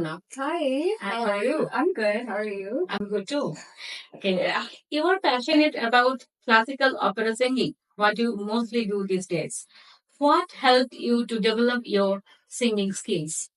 Poorna. Hi, How are you? I'm good. How are you? I'm good too. Okay, you are passionate about classical opera singing. What do you mostly do these days? What helped you to develop your singing skills?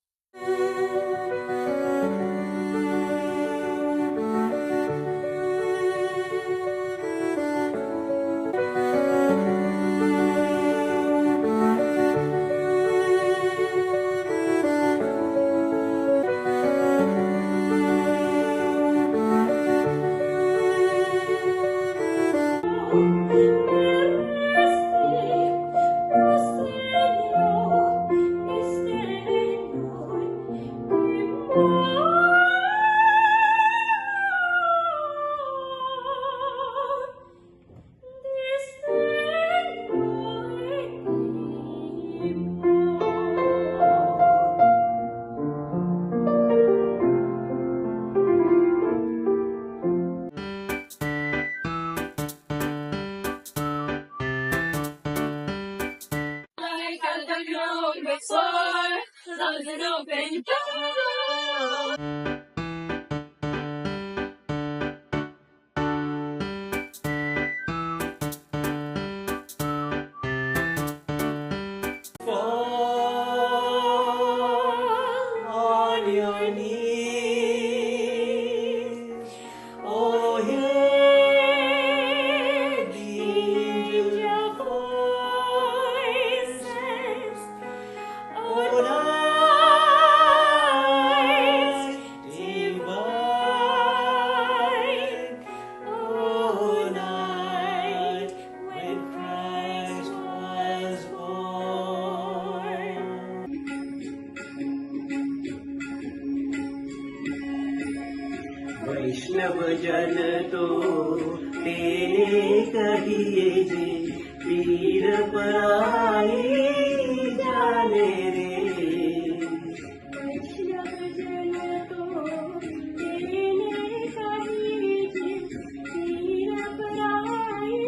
Fall on your knees. Oh, hear the angel voices. Oh, night divine. Oh, night when Christ was born. वैष्णव जन तो तेरे कहिए जे पीर पराई जाने रे वैष्णव जन तो तेरे कहिए जे पीर पराई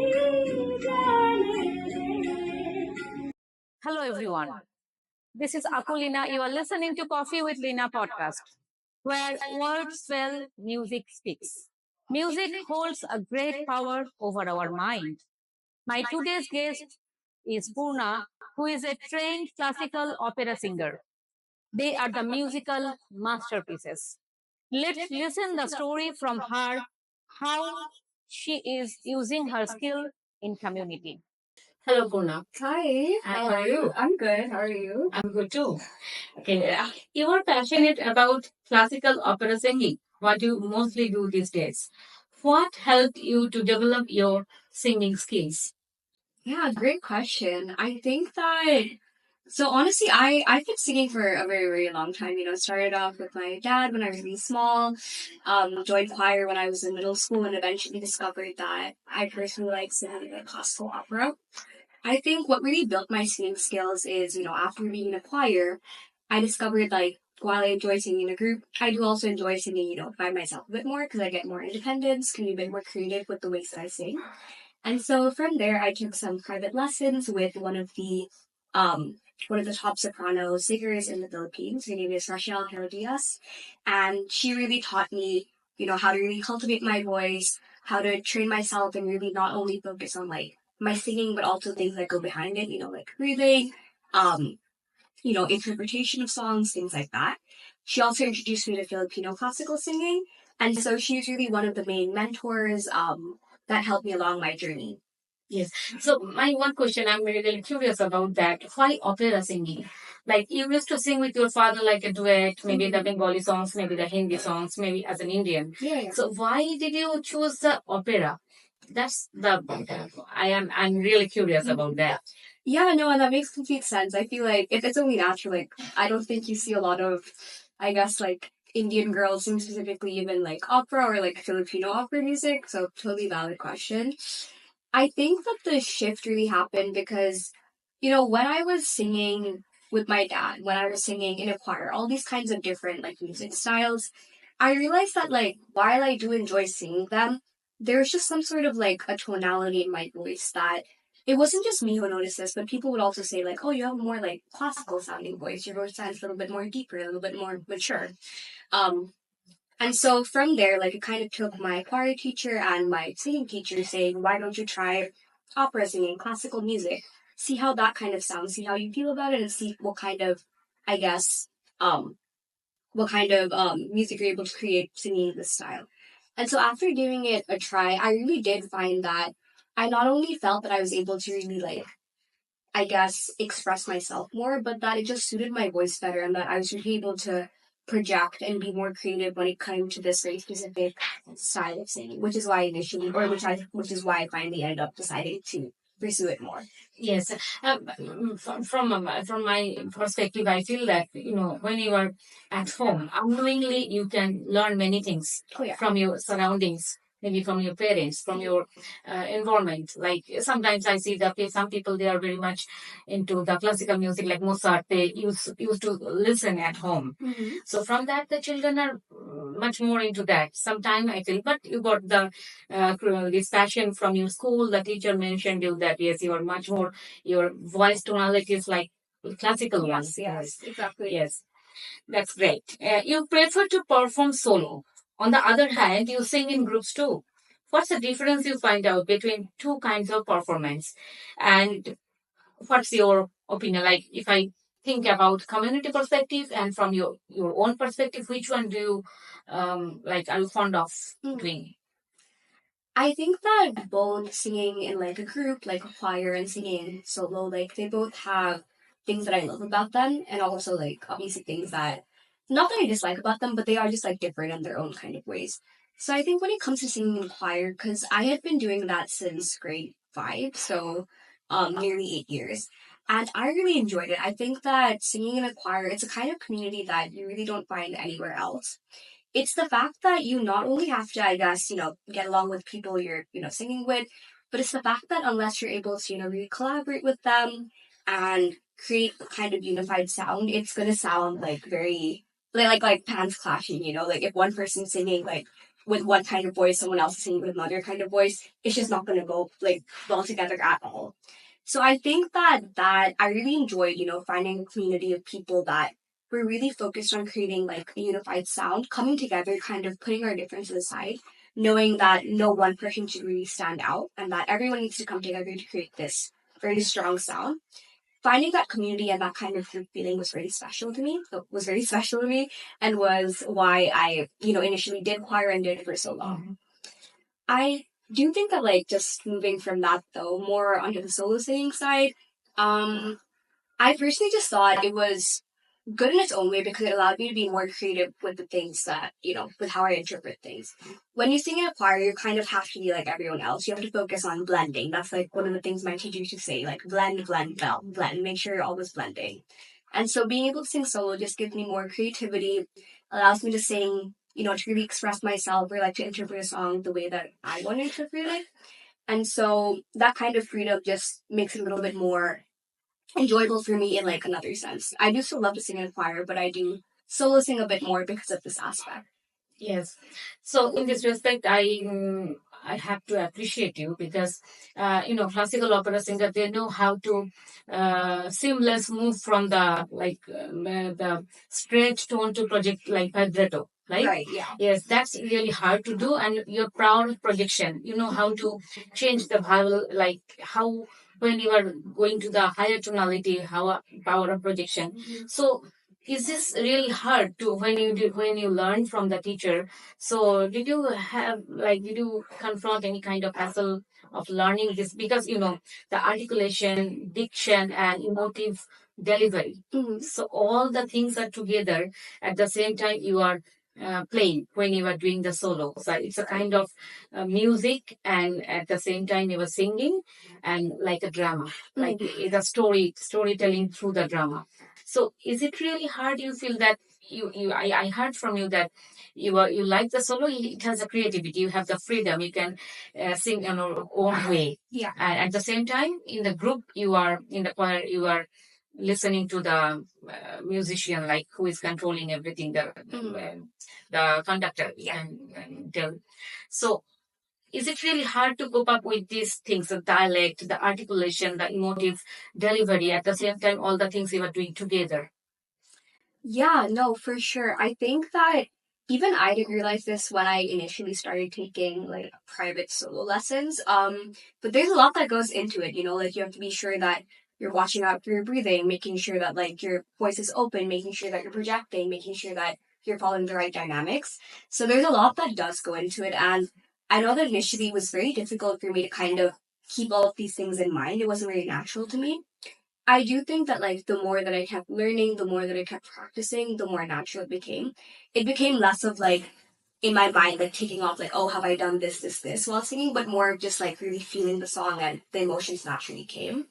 जाने रे. Hello, everyone. This is Akulina. You are listening to Coffee with Lina podcast, where words spell, music speaks. Music holds a great power over our mind. My today's guest is Poorna, who is a trained classical opera singer. They are the musical masterpieces. Let's listen the story from her, how she is using her skill in community. Hello, Poorna. Hi, How are you? I'm good. How are you? I'm good too. Okay, you are passionate about classical opera singing. What do you mostly do these days? What helped you to develop your singing skills? Yeah, great question. I think that so honestly, I've been singing for a very long time. Started off with my dad when I was really small. Joined choir when I was in middle school, and eventually discovered that I personally like singing like classical opera. I think what really built my singing skills is, after being in a choir, I discovered like while I enjoy singing in a group, I do also enjoy singing, by myself a bit more because I get more independence, can be a bit more creative with the ways that I sing. And so from there, I took some private lessons with one of the top soprano singers in the Philippines. Her name is Rachel Herodias, and she really taught me, how to really cultivate my voice, how to train myself, and really not only focus on like my singing, but also things that go behind it. Like breathing, um, interpretation of songs, things like that. She also introduced me to Filipino classical singing, and so she's really one of the main mentors that helped me along my journey. Yes. So my one question, I'm really curious about that. Why opera singing? Like you used to sing with your father like a duet, maybe the Bengali songs, maybe the Hindi songs, maybe as an Indian. Yeah. So why did you choose the opera? That's the I'm really curious about that. Yeah, no, and that makes complete sense. I feel like it's only natural. Like, I don't think you see a lot of, I guess, like Indian girls sing specifically even like opera or like Filipino opera music. So totally valid question. I think that the shift really happened because, when I was singing with my dad, when I was singing in a choir, all these kinds of different like music styles, I realized that like while I do enjoy singing them, there's just some sort of like a tonality in my voice that it wasn't just me who noticed this, but people would also say like, "Oh, you have a more like classical sounding voice. Your voice sounds a little bit more deeper, a little bit more mature." Um, and so from there, like it kind of took my choir teacher and my singing teacher saying, "Why don't you try opera singing, classical music? See how that kind of sounds. See how you feel about it, and see what kind of, I guess, um, music you're able to create singing this style." And so after giving it a try, I really did find that I not only felt that I was able to really like, I guess, express myself more, but that it just suited my voice better and that I was really able to project and be more creative when it came to this very specific style of singing, which is why initially, or which is why I finally ended up deciding to pursue it more. Yes, from my perspective, I feel that when you are at home, unknowingly you can learn many things Oh yeah. from your surroundings, maybe from your parents, from your environment. Like sometimes I see that some people they are very much into the classical music, like Mozart. They used to listen at home. Mm-hmm. So from that, the children are much more into that. Sometimes I feel, but you got the this passion from your school. The teacher mentioned you that yes, you are much more your voice tonality is like classical ones. Yes, exactly. Yes, that's great. You prefer to perform solo. On the other hand, you sing in groups too. What's the difference you find out between two kinds of performance? And what's your opinion? Like if I think about community perspective and from your own perspective, which one do you like are you fond of doing? I think that both singing in like a group, like a choir, and singing solo, like they both have things that I love about them, and also like obviously things that not that I dislike about them, but they are just like different in their own kind of ways. So I think when it comes to singing in choir, because I had been doing that since grade 5, so nearly 8 years. And I really enjoyed it. I think that singing in a choir, it's a kind of community that you really don't find anywhere else. It's the fact that you not only have to, I guess, get along with people you're, singing with, but it's the fact that unless you're able to, really collaborate with them and create a kind of unified sound, it's gonna sound like very like pans clashing, like if one person's singing like with one kind of voice, someone else is singing with another kind of voice, it's just not gonna go like well together at all. So I think that I really enjoyed, finding a community of people that we're really focused on creating like a unified sound, coming together, kind of putting our differences aside, knowing that no one person should really stand out and that everyone needs to come together to create this very strong sound. Finding that community and that kind of group feeling was very special to me. Was very special to me and was why I, initially did choir and did it for so long. I do think that like just moving from that though, more onto the solo singing side, I personally just thought it was good in its own way because it allowed me to be more creative with the things that, with how I interpret things. When you sing in a choir, you kind of have to be like everyone else. You have to focus on blending. That's like one of the things my teacher used to say, like blend, blend, blend, blend. Make sure you're always blending. And so being able to sing solo just gives me more creativity, allows me to sing, to really express myself or like to interpret a song the way that I want to interpret it. And so that kind of freedom just makes it a little bit more enjoyable for me in like another sense. I do still love to sing in a choir, but I do solo sing a bit more because of this aspect. Yes. So in this respect, I have to appreciate you because classical opera singer they know how to seamless move from the straight tone to project like vibrato. Right, yeah. Yes, that's really hard to do, and you're proud of projection. You know how to change the vowel, like how when you are going to the higher tonality, how power of projection. So is this really hard to when you learn from the teacher? So did you confront any kind of hassle of learning this because the articulation, diction, and emotive delivery. So all the things are together at the same time you are playing when you are doing the solo. So it's a kind of music, and at the same time you are singing, and like a drama, like it's a storytelling through the drama. So is it really hard? You feel that I heard from you that you like the solo. It has a creativity. You have the freedom. You can sing in your own way. Yeah. And at the same time, in the group, you are in the choir. You are listening to the musician, like who is controlling everything. The conductor. Yeah. And so is it really hard to cope up with these things, the dialect, the articulation, the emotive delivery, at the same time, all the things you are doing together? Yeah, no, for sure. I think that even I didn't realize this when I initially started taking like private solo lessons. But there's a lot that goes into it, you know, like you have to be sure that you're watching out for your breathing, making sure that like your voice is open, making sure that you're projecting, making sure that you're following the right dynamics. So there's a lot that does go into it. And I know that initially it was very difficult for me to kind of keep all of these things in mind. It wasn't very natural to me. I do think that like the more that I kept learning, the more that I kept practicing, the more natural it became. It became less of like in my mind like taking off like, oh, have I done this while singing, but more of just like really feeling the song and the emotions naturally came.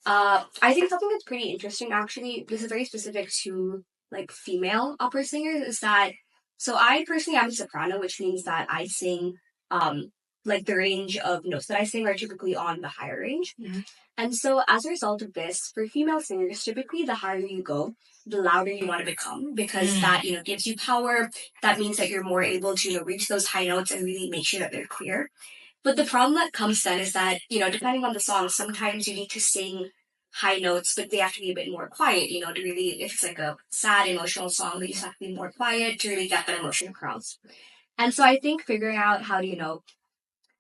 I think something that's pretty interesting actually, this is very specific to like female opera singers, is that so I personally am a soprano, which means that I sing like the range of notes that I sing are typically on the higher range. And so, as a result of this, for female singers, typically the higher you go, the louder you want to become because that, you know, gives you power. That means that you're more able to, you know, reach those high notes and really make sure that they're clear. But the problem that comes then is that, you know, depending on the song, sometimes you need to sing high notes, but they have to be a bit more quiet, you know, to really, if it's like a sad, emotional song, they just have to be more quiet to really get that emotion across. And so I think figuring out how to, you know,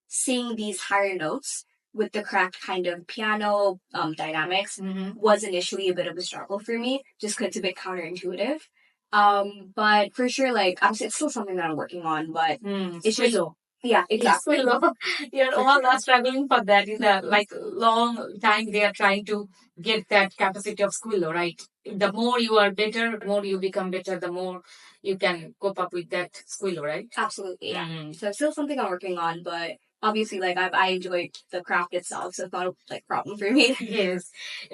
sing these higher notes with the correct kind of piano dynamics was initially a bit of a struggle for me, just because it's a bit counterintuitive. But for sure, like it's still something that I'm working on, but it's just Squillo. yeah, exactly. Squillo. You're all are struggling for that in a like long time. They are trying to get that capacity of squillo, right? The more you are better, the more you become better, the more you can cope up with that squillo, right? Absolutely, yeah. So it's still something I'm working on, but obviously, like I enjoy the craft itself, so it's not a like problem for me. Yes,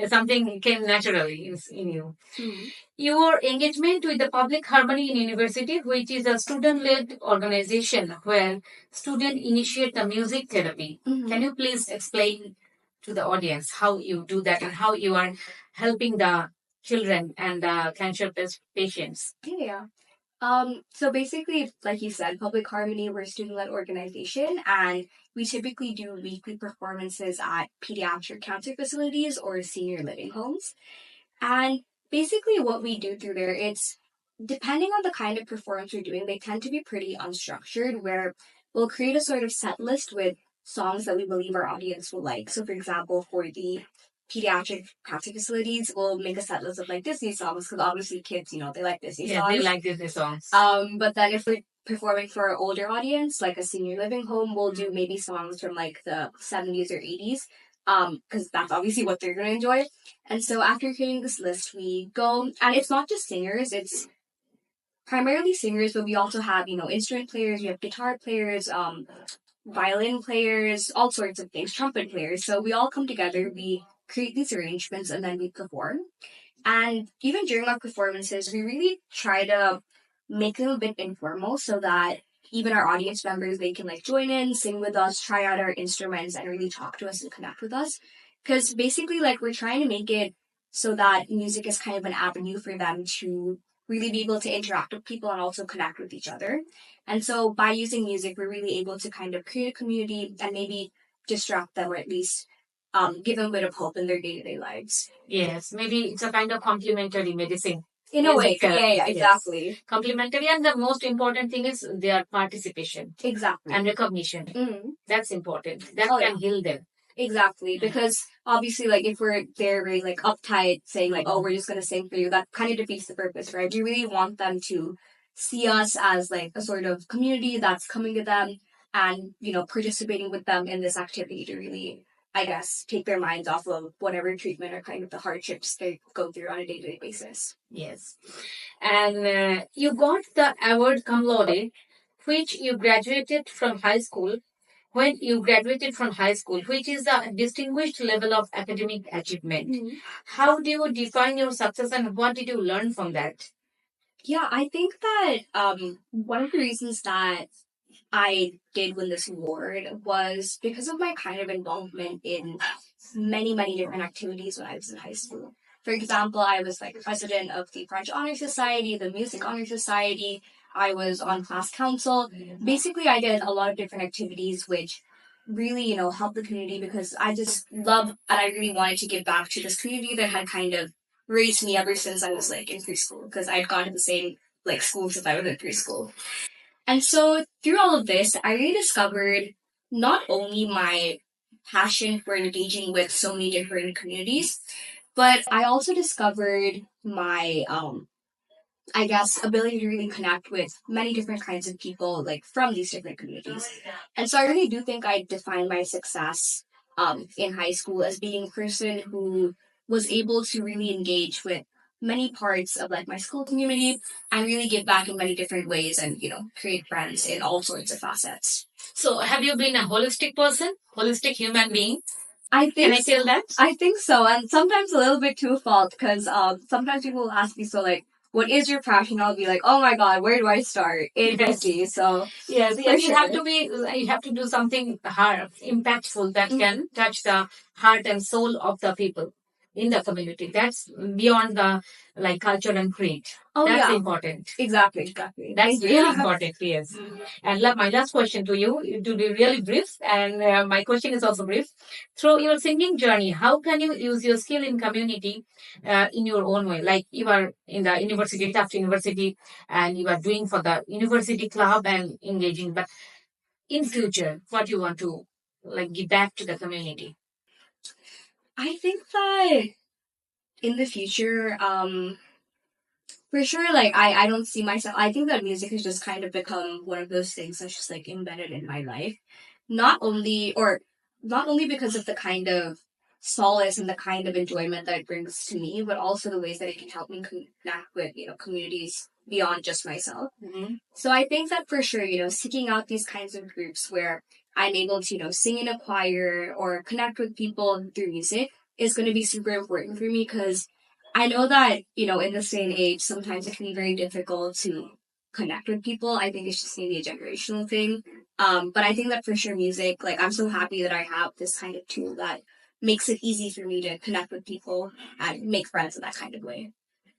something came naturally in you. Your engagement with the Public Harmony in University, which is a student-led organization where students initiate the music therapy. Can you please explain to the audience how you do that and how you are helping the children and the cancer patients? Yeah. So basically, like you said, Public Harmony, we're a student-led organization, and we typically do weekly performances at pediatric cancer facilities or senior living homes. And basically what we do through there, it's depending on the kind of performance we're doing, they tend to be pretty unstructured, where we'll create a sort of set list with songs that we believe our audience will like. So for example, for the pediatric cancer facilities, we'll make a set list of like Disney songs, because obviously kids, you know, they like Disney Yeah, songs. they like Disney songs. But then if we're performing for our older audience, like a senior living home, we'll do maybe songs from like the 70s or 80s, because that's obviously what they're gonna enjoy. And so after creating this list, we go, and it's not just singers, it's primarily singers, but we also have, you know, instrument players, we have guitar players, violin players, all sorts of things, trumpet players. So we all come together, we create these arrangements, and then we perform. And even during our performances, we really try to make them a bit informal so that even our audience members, they can like join in, sing with us, try out our instruments, and really talk to us and connect with us. Because basically, like, we're trying to make it so that music is kind of an avenue for them to really be able to interact with people and also connect with each other. And so by using music, we're really able to kind of create a community and maybe distract them, or at least give them a bit of hope in their day-to-day lives. Yes, maybe it's a kind of complementary medicine. In a way, Music therapy, yeah, yes. exactly. Complementary, and the most important thing is their participation Exactly. and recognition. That's important. That Oh, can yeah. heal them. Exactly, because obviously, like, if we're there very, like, uptight, saying, like, oh, we're just gonna sing for you, that kind of defeats the purpose, right? We really want them to see us as, like, a sort of community that's coming to them and, you know, participating with them in this activity to really, I guess, take their minds off of whatever treatment or kind of the hardships they go through on a day-to-day basis. Yes. And you got the award cum laude, which you graduated from high school, when you graduated from high school, which is a distinguished level of academic achievement. How do you define your success and what did you learn from that? Yeah, I think that one of the reasons that I did win this award was because of my kind of involvement in many, many different activities when I was in high school. For example, I was like president of the French Honor Society, the Music Honor Society. I was on class council. Basically, I did a lot of different activities, which really, helped the community because I just love and I really wanted to give back to this community that had kind of raised me ever since I was like in preschool because I'd gone to the same like school since I was in preschool. And so through all of this, I really discovered not only my passion for engaging with so many different communities, but I also discovered my I guess, ability to really connect with many different kinds of people, like from these different communities. And so I really do think I defined my success in high school as being a person who was able to really engage with many parts of like my school community and really give back in many different ways and, create friends in all sorts of facets. So, have you been a holistic person, holistic human being? I Can think I tell that? I think so, and sometimes a little bit too fault because sometimes people will ask me, so like, what is your passion? I'll be like, oh my god, where do I start? ABC. So Yes, for yes, you have sure. to be. You have to do something hard, impactful that can touch the heart and soul of the people in the community. That's beyond the like culture and creed. Oh That's yeah, important. exactly. That's Thank you. really important. Yes. And my last question to you to be really brief, and my question is also brief. Through your singing journey, how can you use your skill in community in your own way? Like you are in the university, Tufts University, and you are doing for the university club and engaging. But in future, what you want to like give back to the community? I think that in the future, for sure, like I don't see myself. I think that music has just kind of become one of those things that's just like embedded in my life. Not only because of the kind of solace and the kind of enjoyment that it brings to me, but also the ways that it can help me connect with communities beyond just myself. Mm-hmm. So I think that for sure, seeking out these kinds of groups where I'm able to, sing in a choir or connect with people through music is going to be super important for me because I know that, in this day and age, sometimes it can be very difficult to connect with people. I think it's just maybe a generational thing. But I think that for sure music, like I'm so happy that I have this kind of tool that makes it easy for me to connect with people and make friends in that kind of way.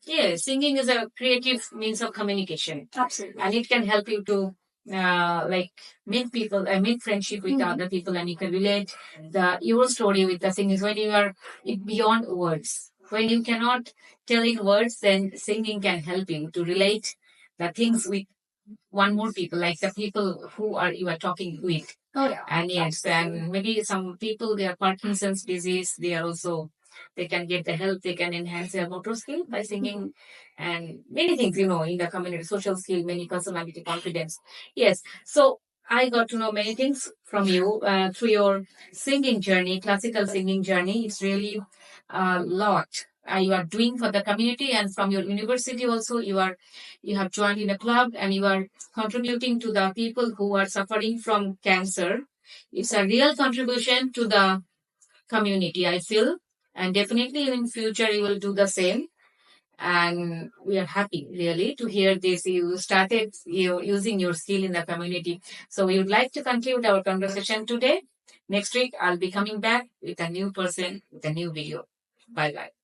Yeah, singing is a creative means of communication. Absolutely. And it can help you to like meet people, make friendship with other people, and you can relate your story with the singing when you are beyond words. When you cannot tell in words, then singing can help you to relate the things with one more people, like the people who are you are talking with. Oh yeah. And yes, and maybe some people they are Parkinson's disease, they are also they can get the help, they can enhance their motor skill by singing and many things, in the community, social skill, many personality confidence. Yes. So I got to know many things from you through your singing journey, classical singing journey. It's really a lot. You are doing for the community and from your university also you have joined in a club and you are contributing to the people who are suffering from cancer. It's a real contribution to the community, I feel. And definitely in future you will do the same. And we are happy really to hear this. You started using your skill in the community. So we would like to conclude our conversation today. Next week I'll be coming back with a new person with a new video. Bye bye.